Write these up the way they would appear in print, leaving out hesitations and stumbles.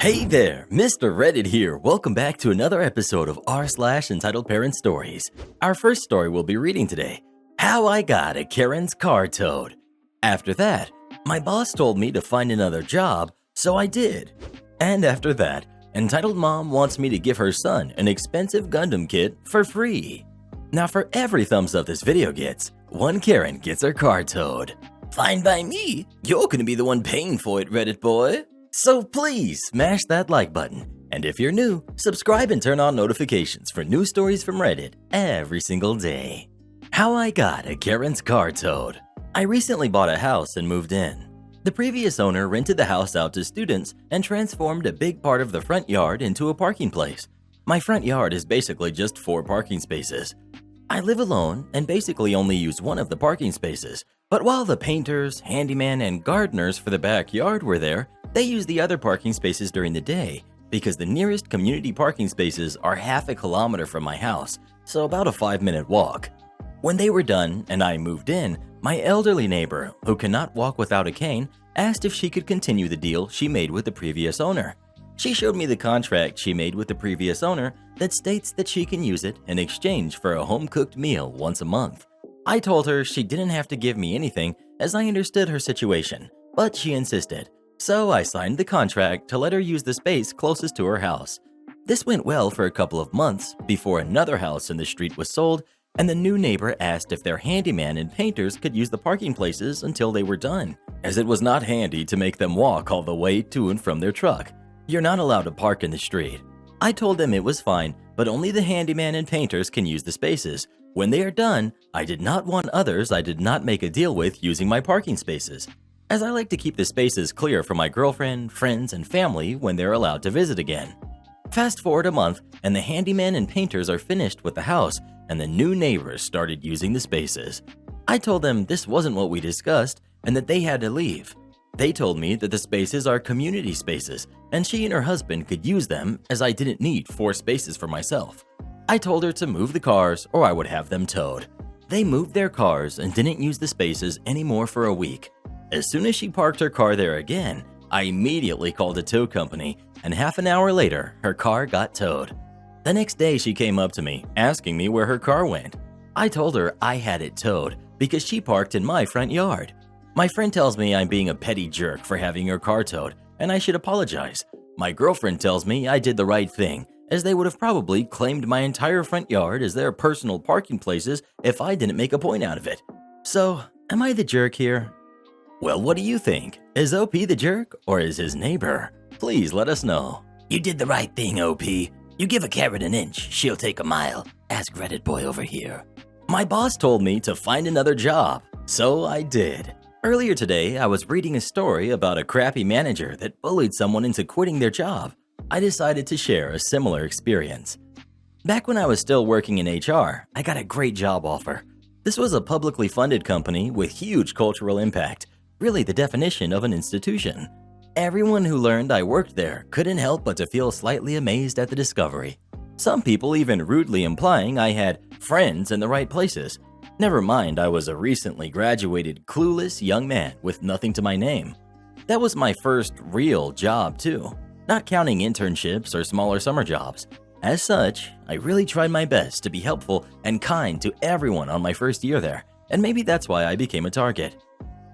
Hey there, Mr. Reddit here. Welcome back to another episode of r/entitled Parent Stories. Our first story we'll be reading today, How I Got a Karen's Car Towed. After that, my boss told me to find another job, so I did. And after that, entitled mom wants me to give her son an expensive Gundam kit for free. Now for every thumbs up this video gets, one Karen gets her car towed. Fine by me, you're gonna be the one paying for it, Reddit boy. So please smash that like button, and if you're new, subscribe and turn on notifications for new stories from Reddit every single day. How I Got a Karen's Car Towed. I recently bought a house and moved in. The previous owner rented the house out to students and transformed a big part of the front yard into a parking place. My front yard is basically just 4 parking spaces. I live alone and basically only use one of the parking spaces, but while the painters, handyman, and gardeners for the backyard were there, they use the other parking spaces during the day because the nearest community parking spaces are half a kilometer from my house, so about a 5-minute walk. When they were done and I moved in, my elderly neighbor, who cannot walk without a cane, asked if she could continue the deal she made with the previous owner. She showed me the contract she made with the previous owner that states that she can use it in exchange for a home-cooked meal once a month. I told her she didn't have to give me anything as I understood her situation, but she insisted. So I signed the contract to let her use the space closest to her house. This went well for a couple of months before another house in the street was sold and the new neighbor asked if their handyman and painters could use the parking places until they were done, as it was not handy to make them walk all the way to and from their truck. You're not allowed to park in the street. I told them it was fine, but only the handyman and painters can use the spaces. When they are done, I did not want others I did not make a deal with using my parking spaces, as I like to keep the spaces clear for my girlfriend, friends, and family when they're allowed to visit again. Fast forward a month, and the handyman and painters are finished with the house, and the new neighbors started using the spaces. I told them this wasn't what we discussed, and that they had to leave. They told me that the spaces are community spaces, and she and her husband could use them as I didn't need 4 spaces for myself. I told her to move the cars or I would have them towed. They moved their cars and didn't use the spaces anymore for a week. As soon as she parked her car there again, I immediately called a tow company, and half an hour later, her car got towed. The next day, she came up to me, asking me where her car went. I told her I had it towed because she parked in my front yard. My friend tells me I'm being a petty jerk for having her car towed, and I should apologize. My girlfriend tells me I did the right thing, as they would have probably claimed my entire front yard as their personal parking places if I didn't make a point out of it. So, am I the jerk here? Well, what do you think? Is OP the jerk or is his neighbor? Please let us know. You did the right thing, OP. You give a carrot an inch, she'll take a mile. Ask Reddit boy over here. My boss told me to find another job, so I did. Earlier today, I was reading a story about a crappy manager that bullied someone into quitting their job. I decided to share a similar experience. Back when I was still working in HR, I got a great job offer. This was a publicly funded company with huge cultural impact. Really the definition of an institution. Everyone who learned I worked there couldn't help but to feel slightly amazed at the discovery. Some people even rudely implying I had friends in the right places. Never mind, I was a recently graduated, clueless young man with nothing to my name. That was my first real job too, not counting internships or smaller summer jobs. As such, I really tried my best to be helpful and kind to everyone on my first year there, and maybe that's why I became a target.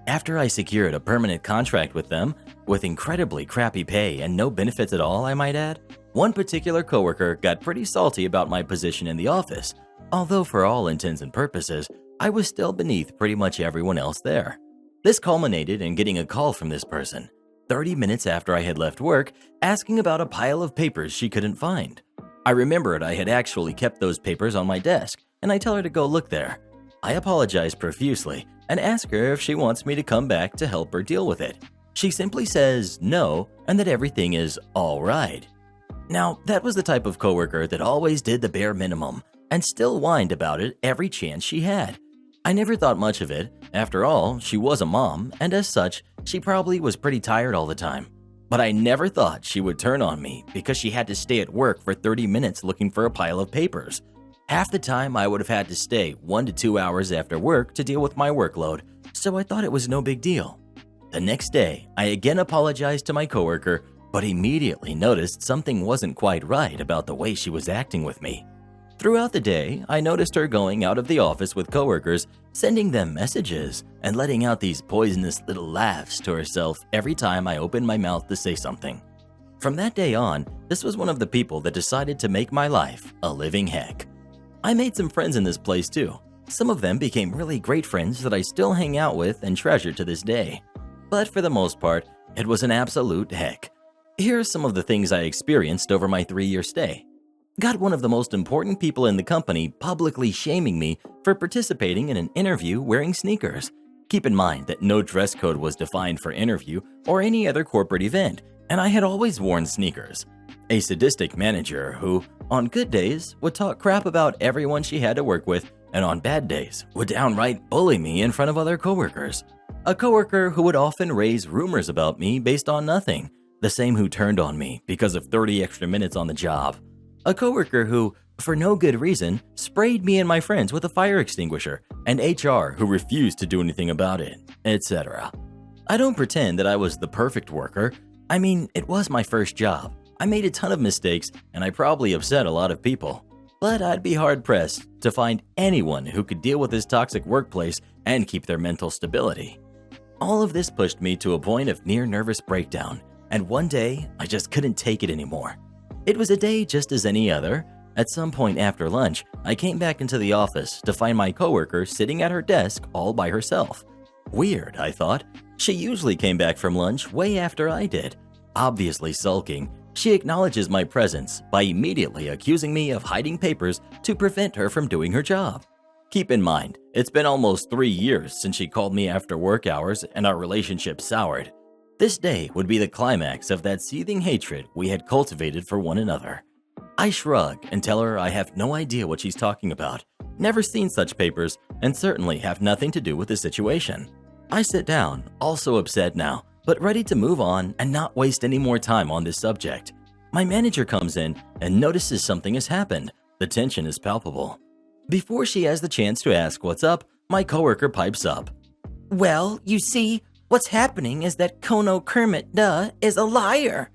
After I secured a permanent contract with them, with incredibly crappy pay and no benefits at all, I might add, one particular coworker got pretty salty about my position in the office, although for all intents and purposes, I was still beneath pretty much everyone else there. This culminated in getting a call from this person, 30 minutes after I had left work, asking about a pile of papers she couldn't find. I remembered I had actually kept those papers on my desk, and I tell her to go look there. I apologize profusely and ask her if she wants me to come back to help her deal with it. She simply says no and that everything is all right. Now, that was the type of coworker that always did the bare minimum and still whined about it every chance she had. I never thought much of it. After all, she was a mom, and as such, she probably was pretty tired all the time. But I never thought she would turn on me because she had to stay at work for 30 minutes looking for a pile of papers. Half the time, I would have had to stay 1 to 2 hours after work to deal with my workload, so I thought it was no big deal. The next day, I again apologized to my coworker, but immediately noticed something wasn't quite right about the way she was acting with me. Throughout the day, I noticed her going out of the office with coworkers, sending them messages, and letting out these poisonous little laughs to herself every time I opened my mouth to say something. From that day on, this was one of the people that decided to make my life a living heck. I made some friends in this place too. Some of them became really great friends that I still hang out with and treasure to this day. But for the most part, it was an absolute heck. Here are some of the things I experienced over my 3-year stay. Got one of the most important people in the company publicly shaming me for participating in an interview wearing sneakers. Keep in mind that no dress code was defined for interview or any other corporate event, and I had always worn sneakers. A sadistic manager who, on good days, would talk crap about everyone she had to work with, and on bad days, would downright bully me in front of other coworkers. A coworker who would often raise rumors about me based on nothing, the same who turned on me because of 30 extra minutes on the job. A coworker who, for no good reason, sprayed me and my friends with a fire extinguisher, and HR who refused to do anything about it, etc. I don't pretend that I was the perfect worker. I mean, it was my first job. I made a ton of mistakes, and I probably upset a lot of people. But I'd be hard-pressed to find anyone who could deal with this toxic workplace and keep their mental stability. All of this pushed me to a point of near nervous breakdown, and one day, I just couldn't take it anymore. It was a day just as any other. At some point after lunch, I came back into the office to find my coworker sitting at her desk all by herself. Weird, I thought. She usually came back from lunch way after I did. Obviously sulking, she acknowledges my presence by immediately accusing me of hiding papers to prevent her from doing her job. Keep in mind, it's been almost 3 years since she called me after work hours and our relationship soured. This day would be the climax of that seething hatred we had cultivated for one another. I shrug and tell her I have no idea what she's talking about, never seen such papers, and certainly have nothing to do with the situation. I sit down, also upset now, but ready to move on and not waste any more time on this subject. My manager comes in and notices something has happened. The tension is palpable. Before she has the chance to ask what's up, my coworker pipes up. Well, you see, what's happening is that Kono Kermit Duh is a liar.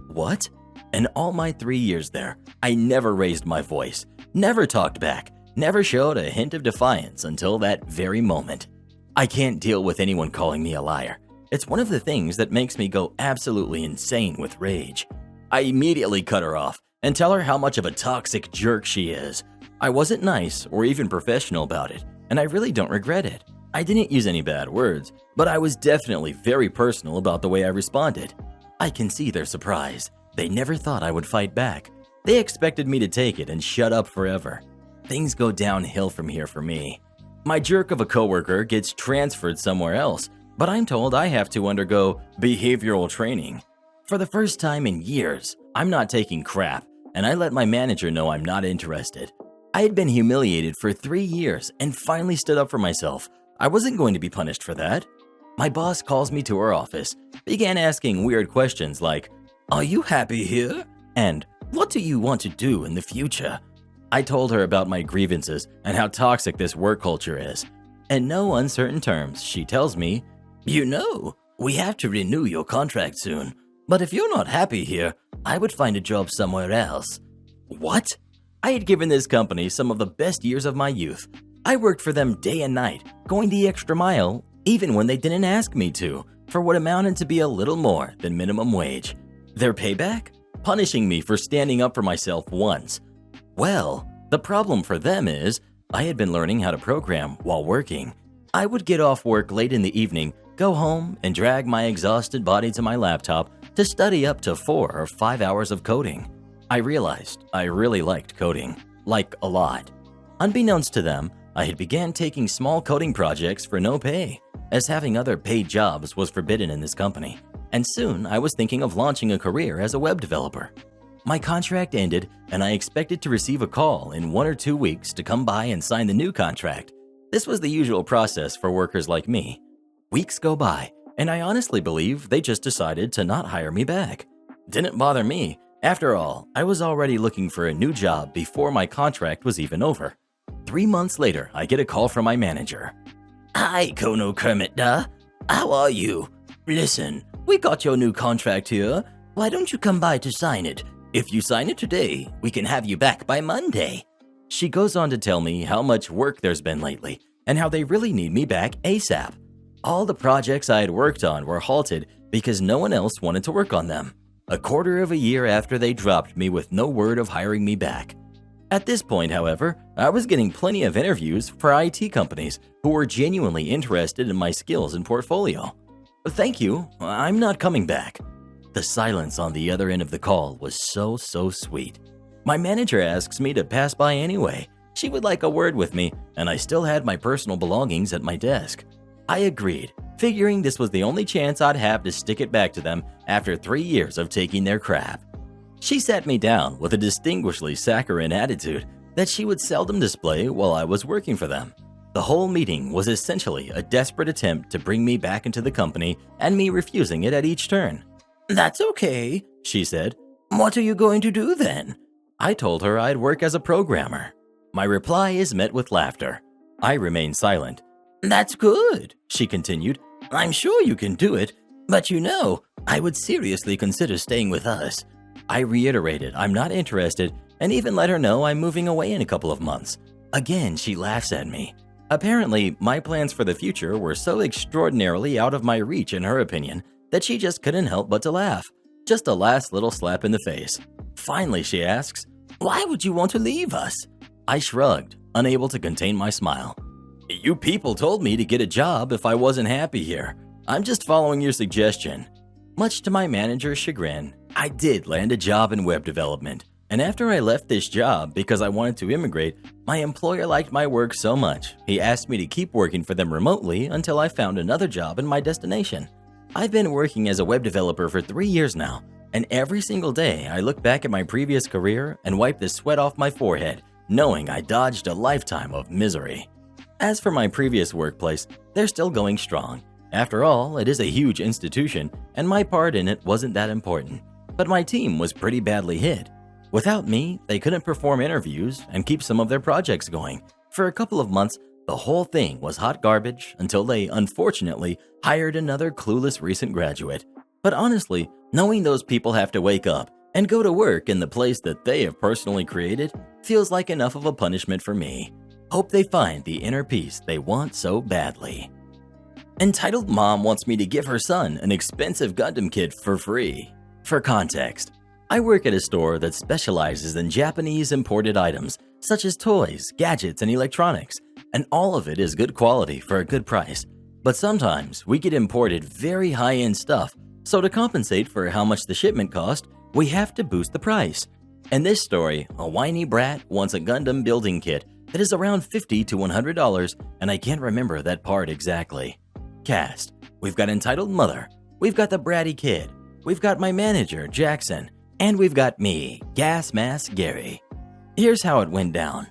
What? In all my 3 years there, I never raised my voice, never talked back, never showed a hint of defiance until that very moment. I can't deal with anyone calling me a liar. It's one of the things that makes me go absolutely insane with rage. I immediately cut her off and tell her how much of a toxic jerk she is. I wasn't nice or even professional about it, and I really don't regret it. I didn't use any bad words, but I was definitely very personal about the way I responded. I can see their surprise. They never thought I would fight back. They expected me to take it and shut up forever. Things go downhill from here for me. My jerk of a coworker gets transferred somewhere else, but I'm told I have to undergo behavioral training. For the first time in years, I'm not taking crap, and I let my manager know I'm not interested. I had been humiliated for 3 years and finally stood up for myself. I wasn't going to be punished for that. My boss calls me to her office, began asking weird questions like, "Are you happy here?" and "What do you want to do in the future?" I told her about my grievances and how toxic this work culture is. In no uncertain terms, she tells me, "You know, we have to renew your contract soon, but if you're not happy here, I would find a job somewhere else." What? I had given this company some of the best years of my youth. I worked for them day and night, going the extra mile, even when they didn't ask me to, for what amounted to be a little more than minimum wage. Their payback? Punishing me for standing up for myself once. Well, the problem for them is, I had been learning how to program while working. I would get off work late in the evening, go home, and drag my exhausted body to my laptop to study up to 4 or 5 hours of coding. I realized I really liked coding, like a lot. Unbeknownst to them, I had began taking small coding projects for no pay, as having other paid jobs was forbidden in this company, and soon I was thinking of launching a career as a web developer. My contract ended, and I expected to receive a call in 1 or 2 weeks to come by and sign the new contract. This was the usual process for workers like me. Weeks go by, and I honestly believe they just decided to not hire me back. Didn't bother me. After all, I was already looking for a new job before my contract was even over. 3 months later, I get a call from my manager. "Hi, Kono Kermit Duh. How are you? Listen, we got your new contract here. Why don't you come by to sign it? If you sign it today, we can have you back by Monday. She goes on to tell me how much work there's been lately and how they really need me back ASAP. All the projects I had worked on were halted because no one else wanted to work on them. A quarter of a year after they dropped me with no word of hiring me back. At this point, however, I was getting plenty of interviews for IT companies who were genuinely interested in my skills and portfolio. Thank you, I'm not coming back. The silence on the other end of the call was so sweet. My manager asks me to pass by anyway. She would like a word with me, and I still had my personal belongings at my desk. I agreed, figuring this was the only chance I'd have to stick it back to them after 3 years of taking their crap. She sat me down with a distinguishedly saccharine attitude that she would seldom display while I was working for them. The whole meeting was essentially a desperate attempt to bring me back into the company and me refusing it at each turn. That's okay, she said. What are you going to do then? I told her I'd work as a programmer. My reply is met with laughter. I remain silent. That's good, she continued. I'm sure you can do it, but I would seriously consider staying with us. I reiterated I'm not interested and even let her know I'm moving away in a couple of months. Again, she laughs at me. Apparently, my plans for the future were so extraordinarily out of my reach in her opinion that she just couldn't help but to laugh. Just a last little slap in the face. Finally, she asks, "Why would you want to leave us?" I shrugged, unable to contain my smile. You people told me to get a job if I wasn't happy here. I'm just following your suggestion. Much to my manager's chagrin, I did land a job in web development. And after I left this job because I wanted to immigrate, my employer liked my work so much, he asked me to keep working for them remotely until I found another job in my destination. I've been working as a web developer for 3 years now, and every single day I look back at my previous career and wipe the sweat off my forehead, knowing I dodged a lifetime of misery. As for my previous workplace, they're still going strong. After all, it is a huge institution, and my part in it wasn't that important. But my team was pretty badly hit. Without me, they couldn't perform interviews and keep some of their projects going. For a couple of months, the whole thing was hot garbage until they, unfortunately, hired another clueless recent graduate. But honestly, knowing those people have to wake up and go to work in the place that they have personally created feels like enough of a punishment for me. Hope they find the inner peace they want so badly. Entitled Mom wants me to give her son an expensive Gundam kit for free. For context, I work at a store that specializes in Japanese imported items such as toys, gadgets, and electronics, and all of it is good quality for a good price. But sometimes we get imported very high-end stuff, so to compensate for how much the shipment cost, we have to boost the price. In this story, a whiny brat wants a Gundam building kit that is around $50 to $100, and I can't remember that part exactly. Cast: we've got entitled mother, we've got the bratty kid, we've got my manager, Jackson, and we've got me, Gas Mask Gary. Here's how it went down.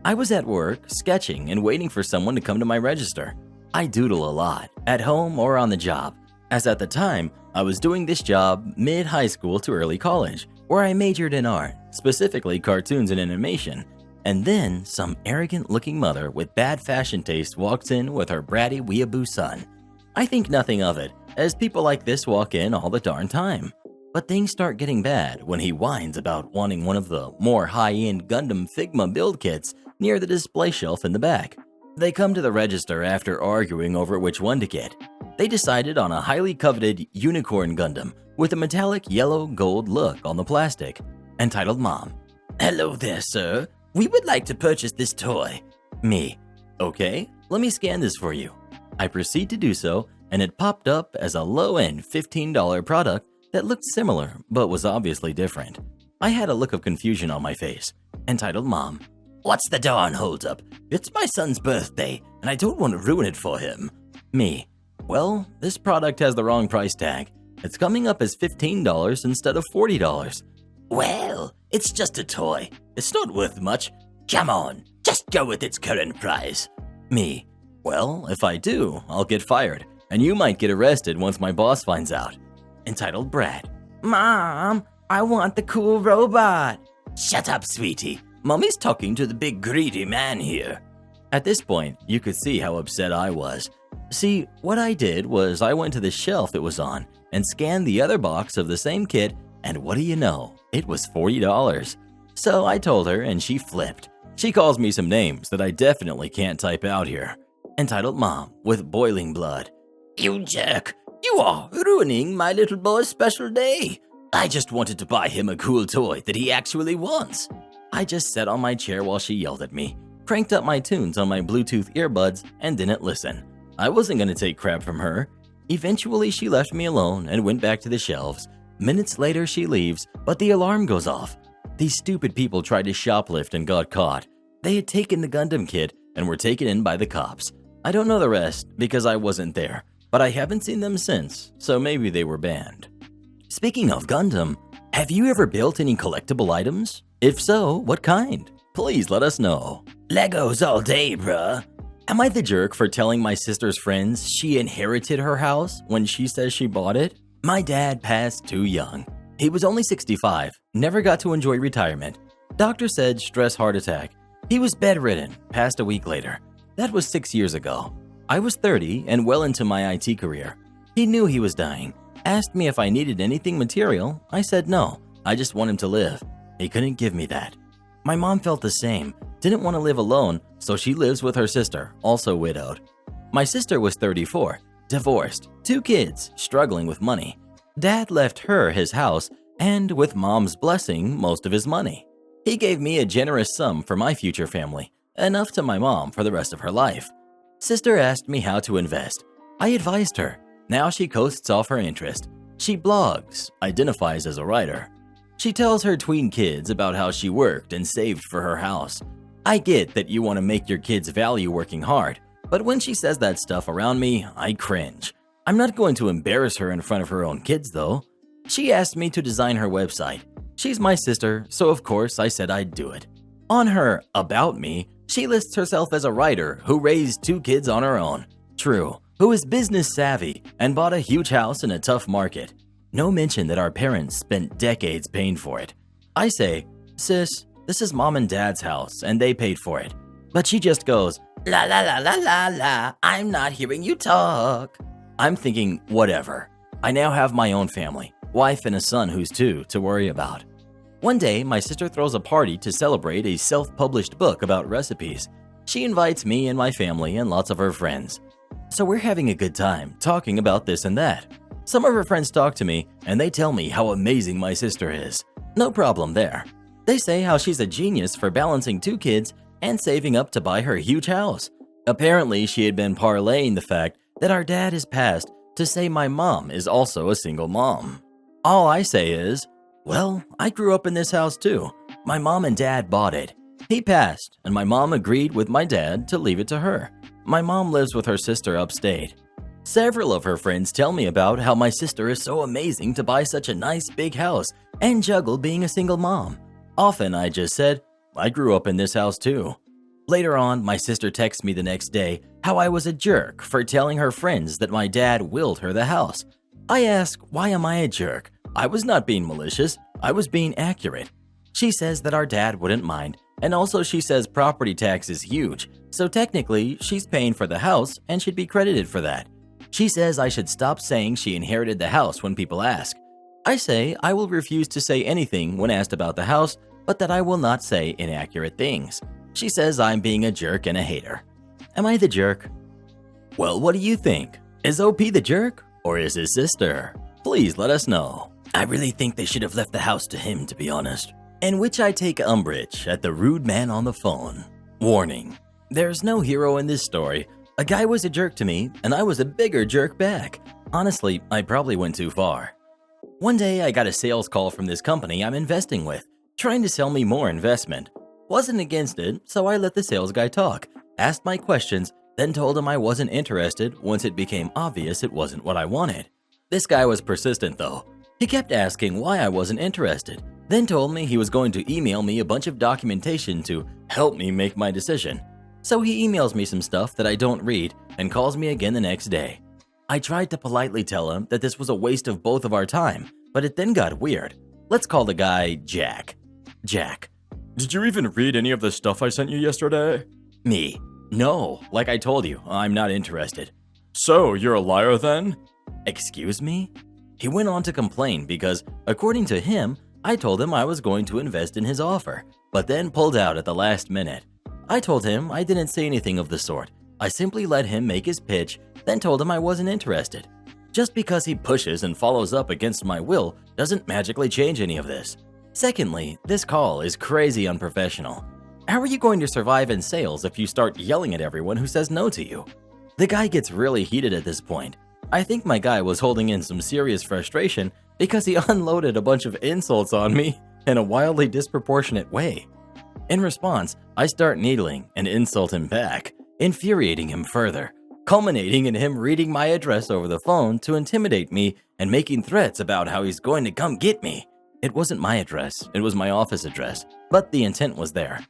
I was at work, sketching and waiting for someone to come to my register. I doodle a lot, at home or on the job, as at the time, I was doing this job mid-high school to early college, where I majored in art, specifically cartoons and animation. And then, some arrogant-looking mother with bad fashion taste walks in with her bratty weeaboo son. I think nothing of it, as people like this walk in all the darn time. But things start getting bad when he whines about wanting one of the more high-end Gundam Figma build kits near the display shelf in the back. They come to the register after arguing over which one to get. They decided on a highly coveted Unicorn Gundam with a metallic yellow-gold look on the plastic. Entitled Mom: "Hello there, sir. We would like to purchase this toy." Me: "Okay, let me scan this for you." I proceed to do so, and it popped up as a low-end $15 product that looked similar but was obviously different. I had a look of confusion on my face. Entitled Mom: "What's the darn holdup? It's my son's birthday, and I don't want to ruin it for him." Me: "Well, this product has the wrong price tag. It's coming up as $15 instead of $40. "Well, it's just a toy. It's not worth much. Come on, just go with its current price." Me: "Well, if I do, I'll get fired, and you might get arrested once my boss finds out." Entitled Brat: "Mom, I want the cool robot." "Shut up, sweetie. Mommy's talking to the big greedy man here." At this point, you could see how upset I was. See, what I did was I went to the shelf it was on and scanned the other box of the same kit And what do you know? It was $40. So I told her and she flipped. She calls me some names that I definitely can't type out here. Entitled Mom with boiling blood. You jerk! You are ruining my little boy's special day. I just wanted to buy him a cool toy that he actually wants. I just sat on my chair while she yelled at me, cranked up my tunes on my Bluetooth earbuds, and didn't listen. I wasn't going to take crap from her. Eventually, she left me alone and went back to the shelves. Minutes later, she leaves, but the alarm goes off. These stupid people tried to shoplift and got caught. They had taken the Gundam kit and were taken in by the cops. I don't know the rest because I wasn't there, but I haven't seen them since, so maybe they were banned. Speaking of Gundam, have you ever built any collectible items? If so, what kind? Please let us know. Legos all day, bruh. Am I the jerk for telling my sister's friends she inherited her house when she says she bought it? My dad passed too young. He was only 65, never got to enjoy retirement. Doctor said stress heart attack. He was bedridden, passed a week later. That was 6 years ago. I was 30 and well into my IT career. He knew he was dying. Asked me if I needed anything material. I said no, I just want him to live. He couldn't give me that. My mom felt the same, didn't want to live alone, so she lives with her sister, also widowed. My sister was 34, divorced, 2 kids, struggling with money. Dad left her his house and, with Mom's blessing, most of his money. He gave me a generous sum for my future family, enough to my mom for the rest of her life. Sister asked me how to invest. I advised her. Now she coasts off her interest. She blogs, identifies as a writer. She tells her tween kids about how she worked and saved for her house. I get that you want to make your kids value working hard, but when she says that stuff around me, I cringe. I'm not going to embarrass her in front of her own kids though. She asked me to design her website. She's my sister, so of course I said I'd do it. On her About Me, she lists herself as a writer who raised 2 kids on her own. True. Who is business savvy and bought a huge house in a tough market. No mention that our parents spent decades paying for it. I say, sis, this is mom and dad's house and they paid for it. But she just goes, la la la la la la, I'm not hearing you talk. I'm thinking, whatever. I now have my own family, wife and a son who's 2 to worry about. One day, my sister throws a party to celebrate a self-published book about recipes. She invites me and my family and lots of her friends. So we're having a good time talking about this and that. Some of her friends talk to me and they tell me how amazing my sister is. No problem there. They say how she's a genius for balancing 2 kids and saving up to buy her huge house. Apparently, she had been parlaying the fact that our dad has passed to say my mom is also a single mom. All I say is, well, I grew up in this house too. My mom and dad bought it. He passed and my mom agreed with my dad to leave it to her. My mom lives with her sister upstate. Several of her friends tell me about how my sister is so amazing to buy such a nice big house and juggle being a single mom. Often I just said, I grew up in this house too. Later on, my sister texts me the next day how I was a jerk for telling her friends that my dad willed her the house. I ask, why am I a jerk? I was not being malicious, I was being accurate. She says that our dad wouldn't mind, and also she says property tax is huge, so technically she's paying for the house and should be credited for that. She says I should stop saying she inherited the house when people ask. I say I will refuse to say anything when asked about the house, but that I will not say inaccurate things. She says I'm being a jerk and a hater. Am I the jerk? Well, what do you think? Is OP the jerk or is his sister? Please let us know. I really think they should have left the house to him, to be honest. In which I take umbrage at the rude man on the phone. Warning, there's no hero in this story. A guy was a jerk to me, and I was a bigger jerk back. Honestly, I probably went too far. One day, I got a sales call from this company I'm investing with, trying to sell me more investment. Wasn't against it, so I let the sales guy talk, asked my questions, then told him I wasn't interested once it became obvious it wasn't what I wanted. This guy was persistent though. He kept asking why I wasn't interested, then told me he was going to email me a bunch of documentation to help me make my decision. So he emails me some stuff that I don't read and calls me again the next day. I tried to politely tell him that this was a waste of both of our time, but it then got weird. Let's call the guy Jack. Jack. Did you even read any of the stuff I sent you yesterday? Me. No, like I told you, I'm not interested. So, you're a liar then? Excuse me? He went on to complain because, according to him, I told him I was going to invest in his offer, but then pulled out at the last minute. I told him I didn't say anything of the sort. I simply let him make his pitch, then told him I wasn't interested. Just because he pushes and follows up against my will doesn't magically change any of this. Secondly, this call is crazy unprofessional. How are you going to survive in sales if you start yelling at everyone who says no to you? The guy gets really heated at this point. I think my guy was holding in some serious frustration because he unloaded a bunch of insults on me in a wildly disproportionate way. In response, I start needling and insult him back, infuriating him further, culminating in him reading my address over the phone to intimidate me and making threats about how he's going to come get me. It wasn't my address, it was my office address, but the intent was there.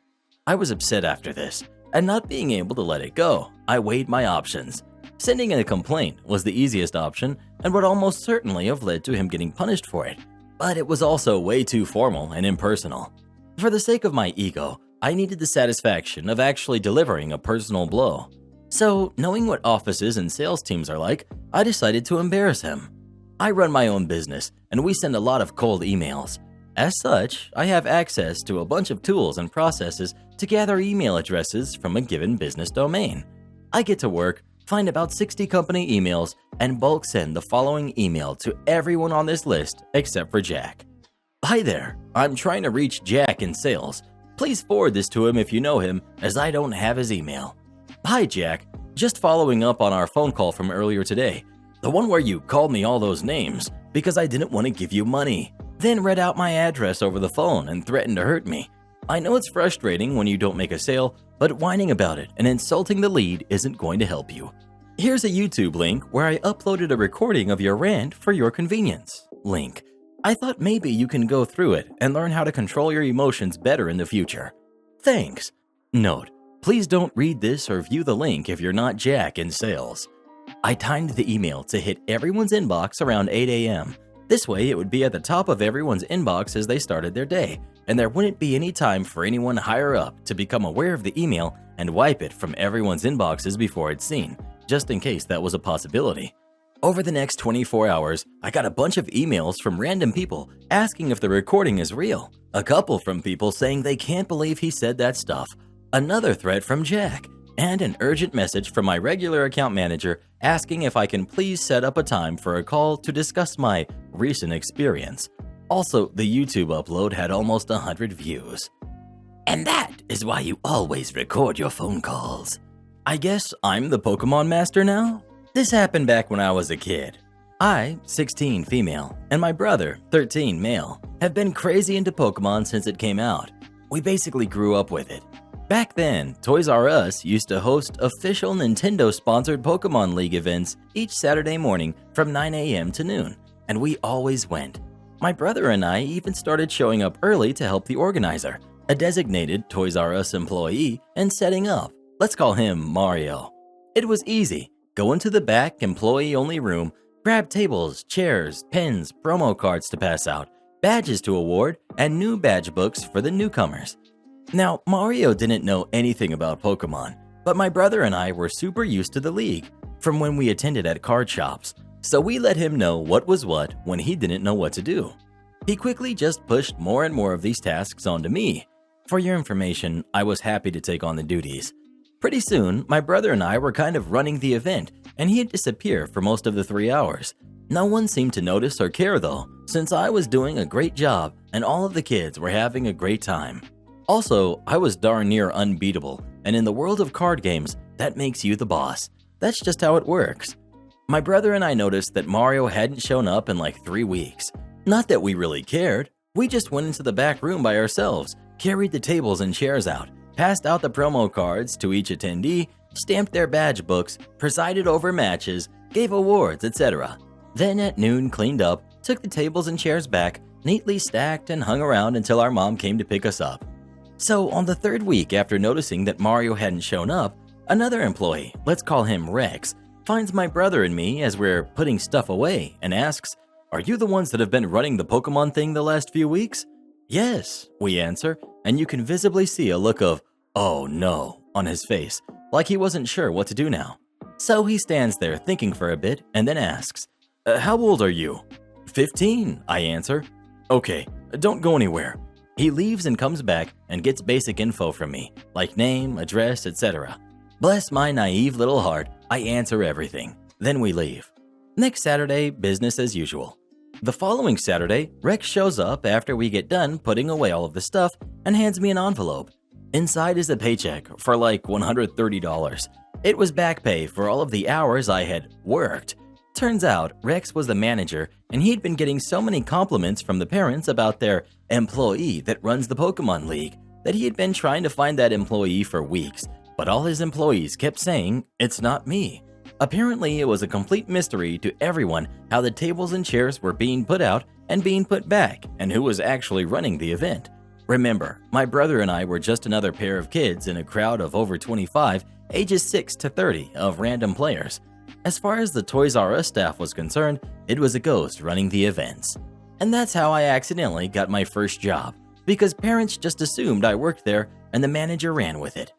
I was upset after this, and not being able to let it go, I weighed my options. Sending in a complaint was the easiest option and would almost certainly have led to him getting punished for it, but it was also way too formal and impersonal. For the sake of my ego, I needed the satisfaction of actually delivering a personal blow. So, knowing what offices and sales teams are like, I decided to embarrass him. I run my own business, and we send a lot of cold emails. As such, I have access to a bunch of tools and processes to gather email addresses from a given business domain. I get to work, find about 60 company emails, and bulk send the following email to everyone on this list except for Jack. Hi there, I'm trying to reach Jack in sales. Please forward this to him if you know him, as I don't have his email. Hi Jack, just following up on our phone call from earlier today. The one where you called me all those names because I didn't want to give you money. Then read out my address over the phone and threatened to hurt me. I know it's frustrating when you don't make a sale, but whining about it and insulting the lead isn't going to help you. Here's a YouTube link where I uploaded a recording of your rant for your convenience. Link. I thought maybe you can go through it and learn how to control your emotions better in the future. Thanks. Note, please don't read this or view the link if you're not Jack in sales. I timed the email to hit everyone's inbox around 8 a.m. This way it would be at the top of everyone's inbox as they started their day, and there wouldn't be any time for anyone higher up to become aware of the email and wipe it from everyone's inboxes before it's seen, just in case that was a possibility. Over the next 24 hours, I got a bunch of emails from random people asking if the recording is real. A couple from people saying they can't believe he said that stuff. Another threat from Jack, and an urgent message from my regular account manager asking if I can please set up a time for a call to discuss my recent experience. Also, the YouTube upload had almost 100 views. And that is why you always record your phone calls. I guess I'm the Pokemon master now? This happened back when I was a kid. I, 16 female, and my brother, 13 male, have been crazy into Pokemon since it came out. We basically grew up with it. Back then, Toys R Us used to host official Nintendo-sponsored Pokemon League events each Saturday morning from 9 a.m. to noon, and we always went. My brother and I even started showing up early to help the organizer, a designated Toys R Us employee, and setting up. Let's call him Mario. It was easy. Go into the back employee-only room, grab tables, chairs, pens, promo cards to pass out, badges to award, and new badge books for the newcomers. Now, Mario didn't know anything about Pokemon, but my brother and I were super used to the league from when we attended at card shops, so we let him know what was what when he didn't know what to do. He quickly just pushed more and more of these tasks onto me. For your information, I was happy to take on the duties. Pretty soon, my brother and I were kind of running the event, and he'd disappear for most of the 3 hours. No one seemed to notice or care though, since I was doing a great job and all of the kids were having a great time. Also, I was darn near unbeatable, and in the world of card games, that makes you the boss. That's just how it works. My brother and I noticed that Mario hadn't shown up in like 3 weeks. Not that we really cared. We just went into the back room by ourselves, carried the tables and chairs out, passed out the promo cards to each attendee, stamped their badge books, presided over matches, gave awards, etc. Then at noon cleaned up, took the tables and chairs back, neatly stacked and hung around until our mom came to pick us up. So on the 3rd week after noticing that Mario hadn't shown up, another employee, let's call him Rex, finds my brother and me as we're putting stuff away and asks, "Are you the ones that have been running the Pokemon thing the last few weeks?" "Yes," we answer, and you can visibly see a look of, "Oh no," on his face, like he wasn't sure what to do now. So he stands there thinking for a bit and then asks, "How old are you?" 15, I answer. Okay, don't go anywhere. He leaves and comes back and gets basic info from me, like name, address, etc. Bless my naive little heart, I answer everything. Then we leave. Next Saturday, business as usual. The following Saturday, Rex shows up after we get done putting away all of the stuff and hands me an envelope. Inside is a paycheck for like $130. It was back pay for all of the hours I had worked. Turns out Rex was the manager and he'd been getting so many compliments from the parents about their employee that runs the Pokemon League that he had been trying to find that employee for weeks, but all his employees kept saying, "It's not me." Apparently, it was a complete mystery to everyone how the tables and chairs were being put out and being put back and who was actually running the event. Remember, my brother and I were just another pair of kids in a crowd of over 25, ages 6 to 30 of random players. As far as the Toys R Us staff was concerned, it was a ghost running the events. And that's how I accidentally got my first job, because parents just assumed I worked there and the manager ran with it.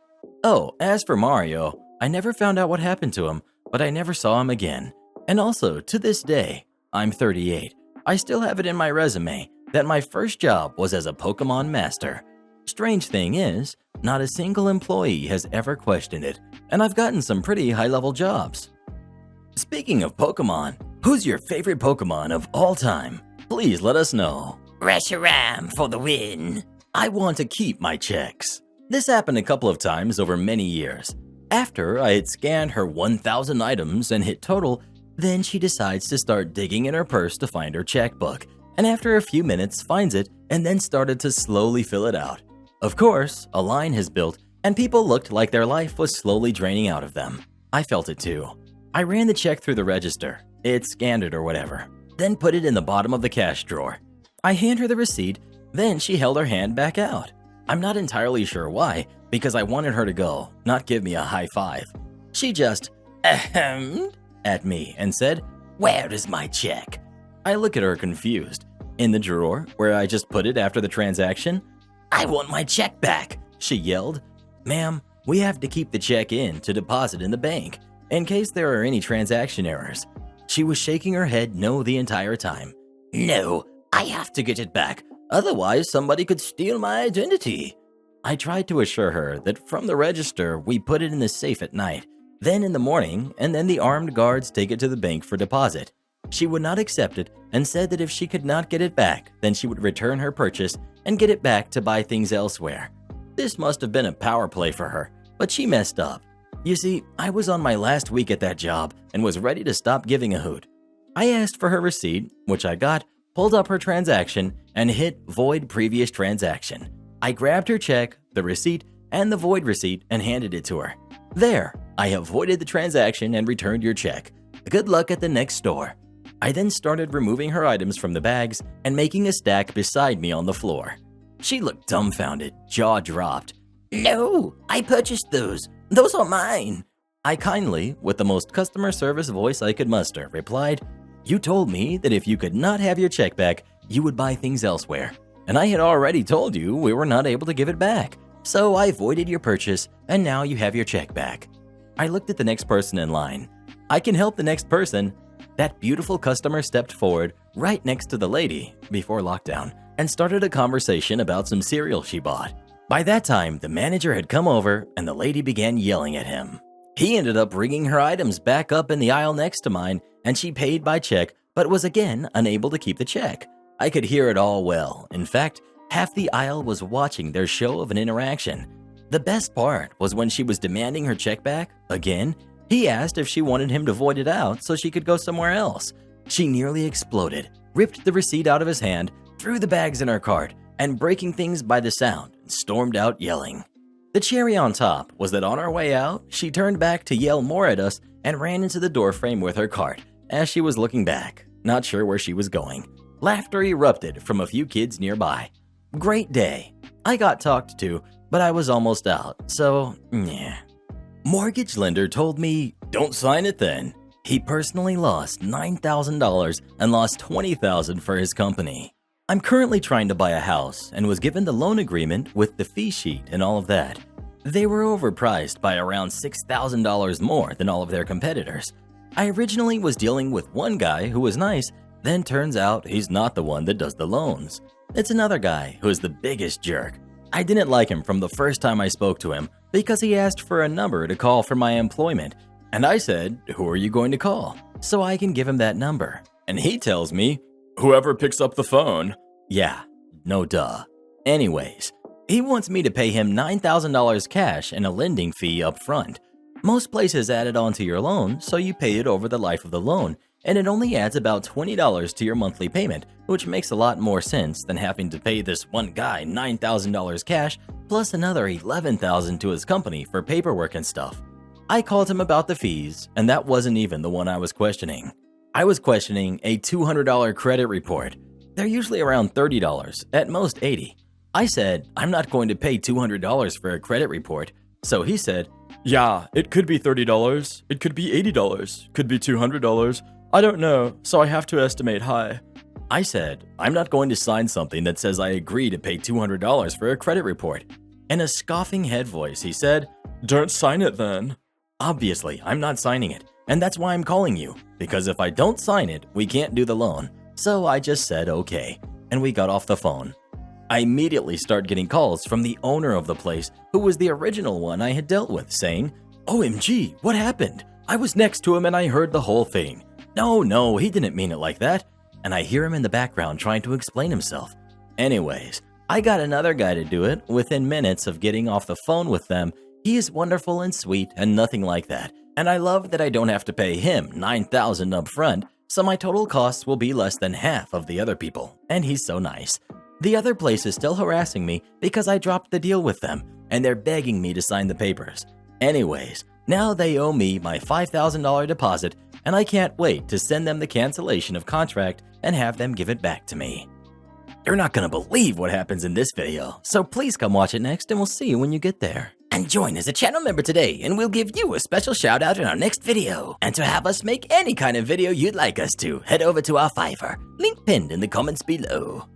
Oh, as for Mario, I never found out what happened to him, but I never saw him again. And also, to this day, I'm 38, I still have it in my resume that my first job was as a Pokemon master. Strange thing is, not a single employee has ever questioned it, and I've gotten some pretty high-level jobs. Speaking of Pokemon, who's your favorite Pokemon of all time? Please let us know. Reshiram for the win. I want to keep my checks. This happened a couple of times over many years. After I had scanned her 1,000 items and hit total, then she decides to start digging in her purse to find her checkbook, and after a few minutes finds it and then started to slowly fill it out. Of course, a line has built and people looked like their life was slowly draining out of them. I felt it too. I ran the check through the register. It scanned it or whatever, then put it in the bottom of the cash drawer. I hand her the receipt, then she held her hand back out. I'm not entirely sure why, because I wanted her to go, not give me a high five. She just ahemed at me and said, "Where is my check?" I look at her confused. In the drawer, where I just put it after the transaction. "I want my check back," she yelled. "Ma'am, we have to keep the check in to deposit in the bank, in case there are any transaction errors." She was shaking her head no the entire time. "No, I have to get it back, otherwise somebody could steal my identity." I tried to assure her that from the register we put it in the safe at night, then in the morning, and then the armed guards take it to the bank for deposit. She would not accept it and said that if she could not get it back, then she would return her purchase and get it back to buy things elsewhere. This must have been a power play for her, but she messed up. You see, I was on my last week at that job and was ready to stop giving a hoot. I asked for her receipt, which I got, pulled up her transaction, and hit void previous transaction. I grabbed her check, the receipt, and the void receipt and handed it to her. There, I have voided the transaction and returned your check. Good luck at the next store. I then started removing her items from the bags and making a stack beside me on the floor. She looked dumbfounded, jaw dropped. "No, I purchased those. Those are mine." I kindly, with the most customer service voice I could muster, replied, "You told me that if you could not have your check back, you would buy things elsewhere. And I had already told you we were not able to give it back. So I voided your purchase, and now you have your check back." I looked at the next person in line. I can help the next person. That beautiful customer stepped forward right next to the lady before lockdown and started a conversation about some cereal she bought. By that time, the manager had come over and the lady began yelling at him. He ended up bringing her items back up in the aisle next to mine and she paid by check but was again unable to keep the check. I could hear it all well. In fact, half the aisle was watching their show of an interaction. The best part was when she was demanding her check back, again, he asked if she wanted him to void it out so she could go somewhere else. She nearly exploded, ripped the receipt out of his hand, threw the bags in her cart, and breaking things by the sound, stormed out yelling. The cherry on top was that on our way out, she turned back to yell more at us and ran into the doorframe with her cart as she was looking back, not sure where she was going. Laughter erupted from a few kids nearby. Great day. I got talked to, but I was almost out, so yeah. Mortgage lender told me, "Don't sign it then." He personally lost $9,000 and lost $20,000 for his company. I'm currently trying to buy a house and was given the loan agreement with the fee sheet and all of that. They were overpriced by around $6,000 more than all of their competitors. I originally was dealing with one guy who was nice, Then turns out he's not the one that does the loans. It's another guy who is the biggest jerk. I didn't like him from the first time I spoke to him because he asked for a number to call for my employment. And I said, who are you going to call? So I can give him that number. And he tells me, Whoever picks up the phone. yeah, no duh. Anyways, he wants me to pay him $9,000 cash and a lending fee up front. Most places add it onto your loan, so you pay it over the life of the loan, and it only adds about $20 to your monthly payment, which makes a lot more sense than having to pay this one guy $9,000 cash plus another $11,000 to his company for paperwork and stuff. I called him about the fees, and that wasn't even the one I was questioning. I was questioning a $200 credit report. They're usually around $30, at most $80. I said, I'm not going to pay $200 for a credit report. So he said, Yeah, it could be $30. It could be $80. Could be $200. I don't know, so I have to estimate high. I said, I'm not going to sign something that says I agree to pay $200 for a credit report. In a scoffing head voice, he said, Don't sign it then. Obviously, I'm not signing it, and that's why I'm calling you, because if I don't sign it, we can't do the loan. So I just said okay, and we got off the phone. I immediately start getting calls from the owner of the place, who was the original one I had dealt with, saying, OMG, what happened? I was next to him and I heard the whole thing. No, he didn't mean it like that. And I hear him in the background trying to explain himself. Anyways, I got another guy to do it within minutes of getting off the phone with them. He is wonderful and sweet and nothing like that. And I love that I don't have to pay him $9,000 up front, so my total costs will be less than half of the other people. And he's so nice. The other place is still harassing me because I dropped the deal with them, and they're begging me to sign the papers. Anyways, now they owe me my $5,000 deposit, and I can't wait to send them the cancellation of contract and have them give it back to me. You're not gonna believe what happens in this video, so please come watch it next and we'll see you when you get there. And join as a channel member today and we'll give you a special shout out in our next video. And to have us make any kind of video you'd like us to, head over to our Fiverr, link pinned in the comments below.